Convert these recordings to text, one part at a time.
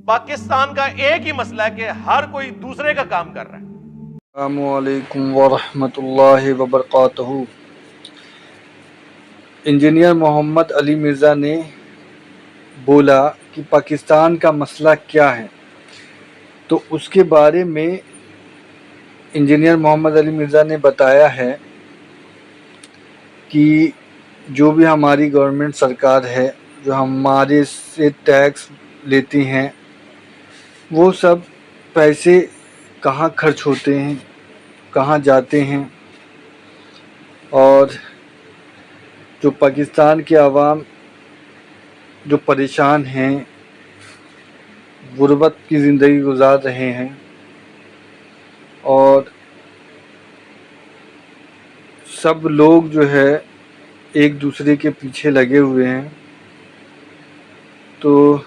پاکستان کا ایک ہی مسئلہ ہے کہ ہر کوئی دوسرے کا کام کر رہا ہے. السلام علیکم ورحمۃ اللہ وبرکاتہ. انجینئر محمد علی مرزا نے بولا کہ پاکستان کا مسئلہ کیا ہے، تو اس کے بارے میں انجینئر محمد علی مرزا نے بتایا ہے کہ جو بھی ہماری گورنمنٹ سرکار ہے، جو ہمارے سے ٹیکس لیتی ہیں، وہ سب پیسے کہاں خرچ ہوتے ہیں، کہاں جاتے ہیں، اور جو پاکستان کے عوام جو پریشان ہیں، غربت کی زندگی گزار رہے ہیں، اور سب لوگ جو ہے ایک دوسرے کے پیچھے لگے ہوئے ہیں. تو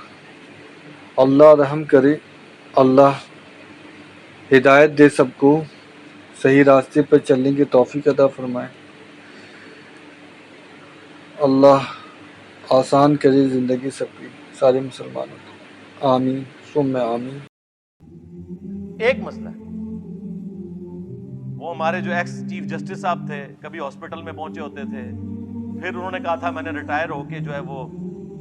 اللہ رحم کرے، اللہ ہدایت دے، سب کو صحیح راستے پر چلنے کی توفیق عطا فرمائے. اللہ آسان کرے زندگی سب کی، سارے مسلمانوں کی. آمین ثم آمین. ایک مسئلہ ہے. وہ ہمارے جو ایکس چیف جسٹس صاحب تھے، کبھی ہاسپٹل میں پہنچے ہوتے تھے، پھر انہوں نے کہا تھا میں نے ریٹائر ہو کے جو ہے وہ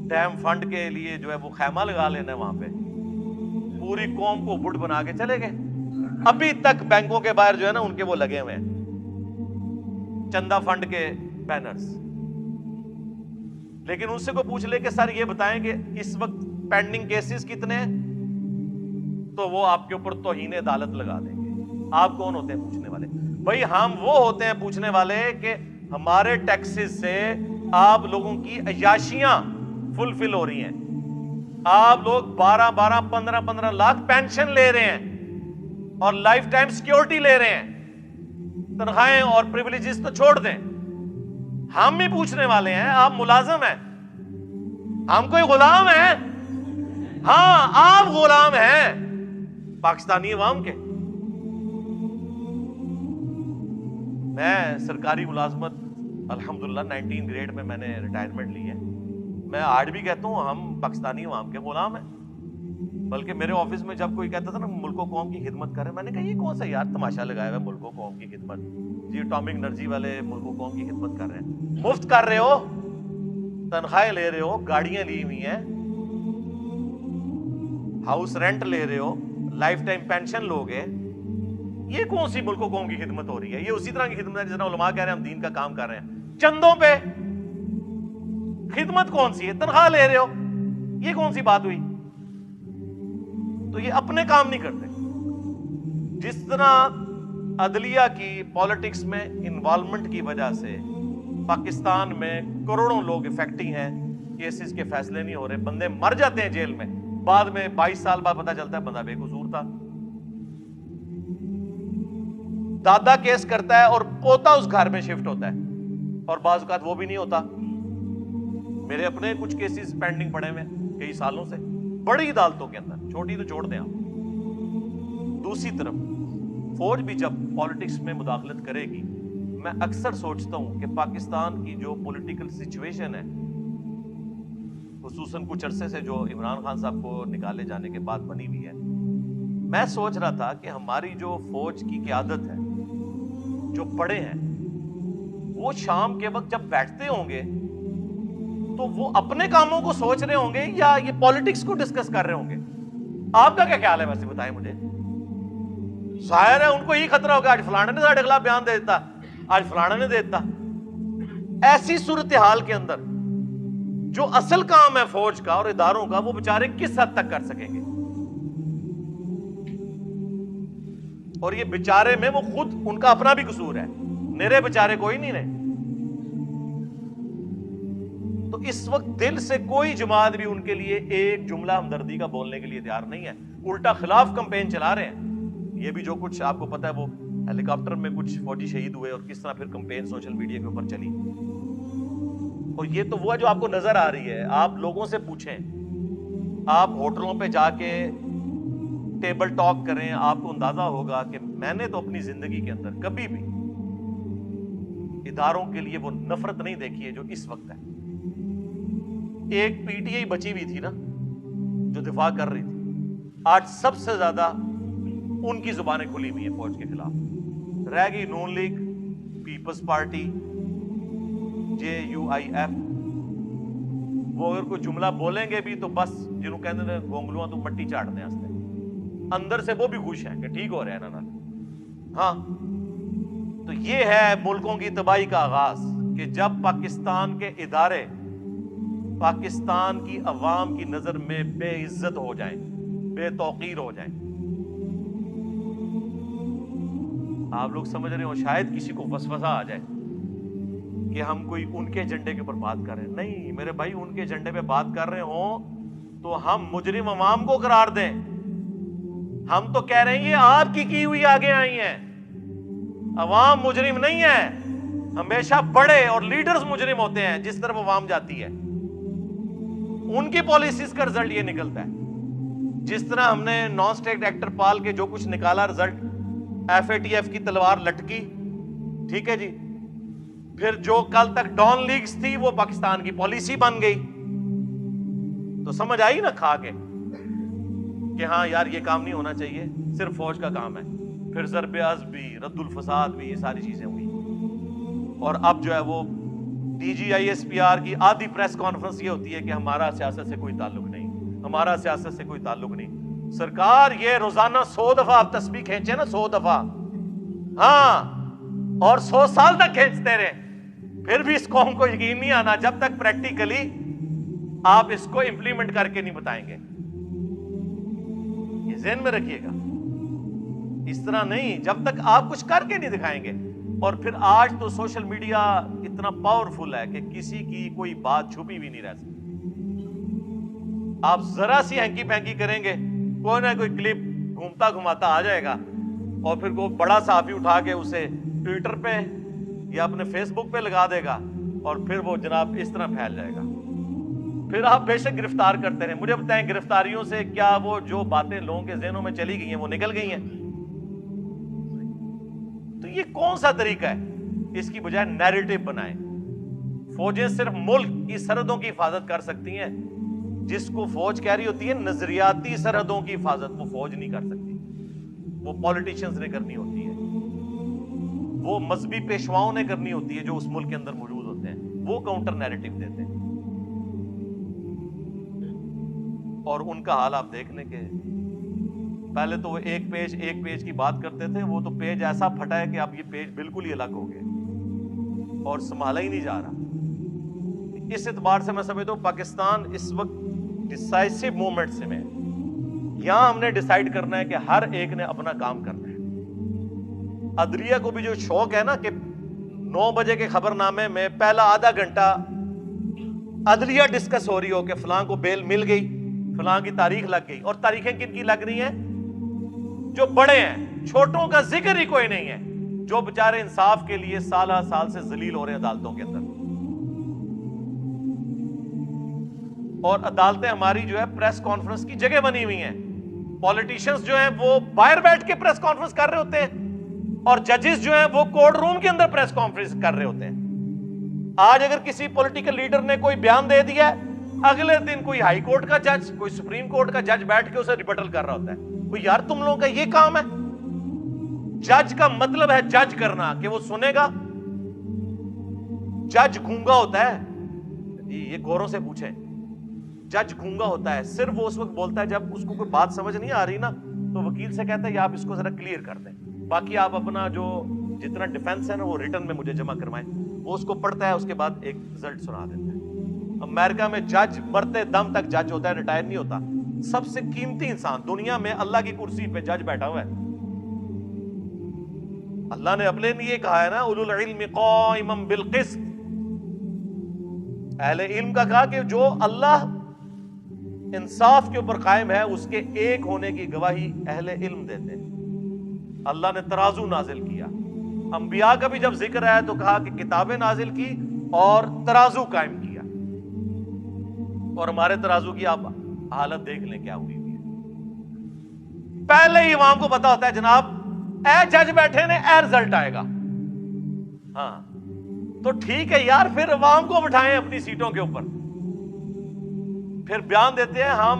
ڈیم فنڈ کے لیے جو ہے وہ خیمہ لگا لینا ہے وہاں پہ. پوری قوم کو بٹ بنا کے چلے گئے. ابھی تک بینکوں کے باہر جو ہے نا ان کے وہ لگے ہوئے ہیں چندہ فنڈ کے بینرز. لیکن ان سے کو پوچھ لے کہ سر یہ بتائیں کہ اس وقت پینڈنگ کیسز کتنے ہیں، تو وہ آپ کے اوپر توہین عدالت لگا دیں گے. آپ کون ہوتے ہیں پوچھنے والے؟ بھائی ہم وہ ہوتے ہیں پوچھنے والے کہ ہمارے ٹیکسز سے آپ لوگوں کی عیاشیاں فلفل ہو رہی ہیں. آپ لوگ 12 15 لاکھ پینشن لے رہے ہیں اور لائف ٹائم سیکیورٹی لے رہے ہیں. تنخواہیں اور پریویلیجز تو چھوڑ دیں. ہم بھی پوچھنے والے ہیں، آپ ملازم ہیں، ہم کوئی غلام ہیں؟ ہاں آپ غلام ہیں پاکستانی عوام کے. میں سرکاری ملازمت الحمدللہ 19 گریڈ میں نے ریٹائرمنٹ لی ہے. میں آج بھی کہتا ہوں ہم پاکستانی عوام کے غلام ہیں. بلکہ میرے آفس میں جب کوئی کہتا تھا نا ملک و قوم کی خدمت کریں، میں نے کہا یہ کون سا یار تماشا لگایا ہوا ہے ملک و قوم کی خدمت؟ جی اٹامک انرجی والے ملک و قوم کی خدمت کر رہے ہیں، مفت کر رہے ہو، تنخواہیں لے رہے ہو، گاڑیاں لی ہوئی ہیں، ہاؤس رینٹ لے رہے ہو، لائف ٹائم پینشن لوگے. یہ کون سی ملک و قوم کی خدمت ہو رہی ہے؟ یہ اسی طرح کی خدمت ہے جس طرح علماء کہہ رہے ہیں ہم دین کا کام کر رہے ہیں. چندوں پہ خدمت کون سی ہے؟ تنخواہ لے رہے ہو، یہ کون سی بات ہوئی؟ تو یہ اپنے کام نہیں کرتے. جس طرح عدلیہ کی پالیٹکس میں انوالومنٹ کی وجہ سے پاکستان میں کروڑوں لوگ افیکٹنگ ہیں، کیسز کے فیصلے نہیں ہو رہے، بندے مر جاتے ہیں جیل میں، بعد میں 22 سال بعد پتہ چلتا ہے بندہ بے قصور تھا. دادا کیس کرتا ہے اور پوتا اس گھر میں شفٹ ہوتا ہے، اور بعض اوقات وہ بھی نہیں ہوتا. میرے اپنے کچھ کیسز پینڈنگ پڑے ہوئے کئی سالوں سے بڑی عدالتوں کے اندر، چھوٹی تو چھوڑ دیں آپ. دوسری طرف فوج بھی جب پالیٹکس میں مداخلت کرے گی، میں اکثر سوچتا ہوں کہ پاکستان کی جو پولیٹیکل سچویشن ہے، خصوصاً کچھ عرصے سے جو عمران خان صاحب کو نکالے جانے کے بعد بنی ہوئی ہے، میں سوچ رہا تھا کہ ہماری جو فوج کی قیادت ہے، جو بڑے ہیں، وہ شام کے وقت جب بیٹھتے ہوں گے تو وہ اپنے کاموں کو سوچ رہے ہوں گے یا یہ پالیٹکس کو ڈسکس کر رہے ہوں گے؟ آپ کا کیا خیال ہے؟ ویسے بتائیں مجھے. ظاہر ہے ان کو یہ خطرہ ہوگا آج فلانے نے ہمارے خلاف بیان دے دیتا، آج فلانے نے دے دیتا. ایسی صورتحال کے اندر جو اصل کام ہے فوج کا اور اداروں کا، وہ بیچارے کس حد تک کر سکیں گے؟ اور یہ بیچارے میں وہ خود ان کا اپنا بھی قصور ہے، میرے بیچارے کوئی نہیں رہے. تو اس وقت دل سے کوئی جماعت بھی ان کے لیے ایک جملہ ہمدردی کا بولنے کے لیے تیار نہیں ہے، الٹا خلاف کمپین چلا رہے ہیں. یہ بھی جو کچھ آپ کو پتا ہے، وہ ہیلی کاپٹر میں کچھ فوجی شہید ہوئے اور کس طرح پھر کمپین سوشل میڈیا کے اوپر چلی. اور یہ تو وہ ہے جو آپ کو نظر آ رہی ہے. آپ لوگوں سے پوچھیں، آپ ہوٹلوں پہ جا کے ٹیبل ٹاک کریں، آپ کو اندازہ ہوگا کہ میں نے تو اپنی زندگی کے اندر کبھی بھی اداروں کے لیے وہ نفرت نہیں دیکھی ہے جو اس وقت ہے. ایک پی ٹی آئی بچی ہوئی تھی نا جو دفاع کر رہی تھی، آج سب سے زیادہ ان کی زبانیں کھلی ہوئی ہیں فوج کے خلاف. رہ گئی نون لیگ, پیپلز پارٹی, JUIF. وہ اگر کوئی جملہ بولیں گے بھی تو بس جنہوں کہتے ہیں گونگلواں تو مٹی چاٹنے ہستے, اندر سے وہ بھی خوش ہیں کہ ٹھیک ہو رہے ہیں نا. ہاں, تو یہ ہے ملکوں کی تباہی کا آغاز کہ جب پاکستان کے ادارے پاکستان کی عوام کی نظر میں بے عزت ہو جائیں, بے توقیر ہو جائیں. آپ لوگ سمجھ رہے ہو شاید کسی کو وسوسہ آ جائے کہ ہم کوئی ان کے ایجنڈے کے اوپر بات کر رہے ہیں. نہیں میرے بھائی, ان کے ایجنڈے پہ بات کر رہے ہوں تو ہم مجرم عوام کو قرار دیں. ہم تو کہہ رہے ہیں یہ آپ کی ہوئی آگے آئی ہیں, عوام مجرم نہیں ہے. ہمیشہ بڑے اور لیڈرز مجرم ہوتے ہیں جس طرف عوام جاتی ہے. ان کی پالیسیز کا رزلٹ یہ نکلتا ہے. جس طرح ہم نے نان اسٹیٹ ایکٹر پال کے جو کچھ نکالا رزلٹ, FATF کی تلوار لٹکی, ٹھیک ہے جی. پھر جو کل تک ڈان لیگز تھی وہ پاکستان کی پالیسی بن گئی. تو سمجھ آئی نا کھا کے کہ ہاں یار یہ کام نہیں ہونا چاہیے, صرف فوج کا کام ہے. پھر ضرب عضب بھی, رد الفساد بھی, یہ ساری چیزیں ہوئی. اور اب جو ہے وہ DGISPR کی آدھی پریس کانفرنس یہ ہوتی ہے کہ ہمارا سیاست سے کوئی تعلق نہیں, ہمارا سیاست سے کوئی تعلق نہیں. سرکار یہ روزانہ 100 دفعہ آپ تسبیح کھینچے نا, 100 دفعہ, ہاں, اور 100 سال تک کھینچتے رہے, پھر بھی اس قوم کو یقین نہیں آنا جب تک پریکٹیکلی آپ اس کو امپلیمنٹ کر کے نہیں بتائیں گے. یہ ذہن میں رکھیے گا, اس طرح نہیں, جب تک آپ کچھ کر کے نہیں دکھائیں گے. اور پھر آج تو سوشل میڈیا اتنا پاورفل ہے کہ کسی کی کوئی بات چھپی بھی نہیں رہ سکتی. آپ ذرا سی ہینکی پینکی کریں گے, کوئی نہ کوئی کلپ گھومتا گھماتا آ جائے گا, اور پھر وہ بڑا صحافی اٹھا کے اسے ٹویٹر پہ یا اپنے فیس بک پہ لگا دے گا, اور پھر وہ جناب اس طرح پھیل جائے گا. پھر آپ بے شک گرفتار کرتے رہیں. مجھے بتائیں گرفتاریوں سے کیا وہ جو باتیں لوگوں کے ذہنوں میں چلی گئی ہیں وہ نکل گئی ہیں؟ تو یہ کون سا طریقہ ہے؟ اس کی بجائے نیریٹو بنائیں. فوجیں صرف ملک کی سرحدوں کی حفاظت کر سکتی ہیں. جس کو فوج کہہ رہی ہوتی ہے نظریاتی سرحدوں کی حفاظت, وہ فوج نہیں کر سکتی, وہ پولیٹیشنز نے کرنی ہوتی ہے, وہ مذہبی پیشواؤں نے کرنی ہوتی ہے جو اس ملک کے اندر موجود ہوتے ہیں. وہ کاؤنٹر نیریٹو دیتے ہیں. اور ان کا حال آپ دیکھ لیں کہ پہلے تو وہ ایک پیج کی بات کرتے تھے, وہ تو پیج ایسا پھٹا ہے کہ اب یہ پیج بالکل ہی الگ ہو گئے اور سنبھالا ہی نہیں جا رہا. اس اعتبار سے میں سمجھتا ہوں پاکستان اس وقت ڈیسائسو مومنٹس میں, یہاں ہم نے ڈیسائیڈ کرنا ہے کہ ہر ایک نے اپنا کام کرنا ہے. عدلیہ کو بھی جو شوق ہے نا کہ 9 بجے کے خبر نامے میں پہلا آدھا گھنٹہ عدلیہ ڈسکس ہو رہی ہو کہ فلاں کو بیل مل گئی, فلاں کی تاریخ لگ گئی. اور تاریخیں کن کی لگ رہی ہیں؟ جو بڑے ہیں, چھوٹوں کا ذکر ہی کوئی نہیں ہے, جو بیچارے انصاف کے لیے سالہ سال سے ذلیل ہو رہے ہیں عدالتوں کے اندر. اور عدالتیں ہماری جو ہے پریس کانفرنس کی جگہ بنی ہوئی ہیں. پولیٹیشنز جو ہیں وہ باہر بیٹھ کے پریس کانفرنس کر رہے ہوتے ہیں, اور ججز جو ہیں وہ کورٹ روم کے اندر پریس کانفرنس کر رہے ہوتے ہیں. آج اگر کسی پولیٹیکل لیڈر نے کوئی بیان دے دیا ہے, اگلے دن کوئی ہائی کورٹ کا جج, کوئی سپریم کورٹ کا جج بیٹھ کے اسے ریبٹل کر رہا ہوتا ہے. کوئی یار تم لوگوں کا یہ کام ہے؟ جج کا مطلب ہے جج کرنا, کہ وہ سنے گا. جج گونگا ہوتا ہے جی, یہ گوروں سے پوچھیں. جج گونگا ہوتا ہے, صرف وہ اس وقت بولتا ہے جب اس کو کوئی بات سمجھ نہیں آ رہی نا, تو وکیل سے کہتا ہے یا آپ اس کو ذرا کلیئر کر دیں, باقی آپ اپنا جو جتنا ڈیفنس ہے نا وہ ریٹن میں مجھے جمع کروائیں. وہ اس کو پڑھتا ہے, اس کے بعد ایک رزلٹ سنا دیتا ہے. امریکہ میں جج مرتے دم تک جج ہوتا ہے, ریٹائر نہیں ہوتا. سب سے قیمتی انسان دنیا میں اللہ کی کرسی پہ جج بیٹھا ہوا ہے. اللہ نے اپنے لیے کہا ہے نا اولو العلم قائما بالقسط, اہل علم کا کہا کہ جو اللہ انصاف کے اوپر قائم ہے اس کے ایک ہونے کی گواہی اہل علم دیتے ہیں. اللہ نے ترازو نازل کیا. انبیاء کا بھی جب ذکر آیا تو کہا کہ کتابیں نازل کی اور ترازو قائم کیا. اور ہمارے ترازو کی آپ حالت دیکھ لیں کیا ہوئی ہے. پہلے ہی عوام کو پتا ہوتا ہے جناب اے جج بیٹھے نے, اے رزلٹ آئے گا. ہاں تو ٹھیک ہے یار, پھر عوام کو بٹھائیں اپنی سیٹوں کے اوپر, پھر بیان دیتے ہیں ہم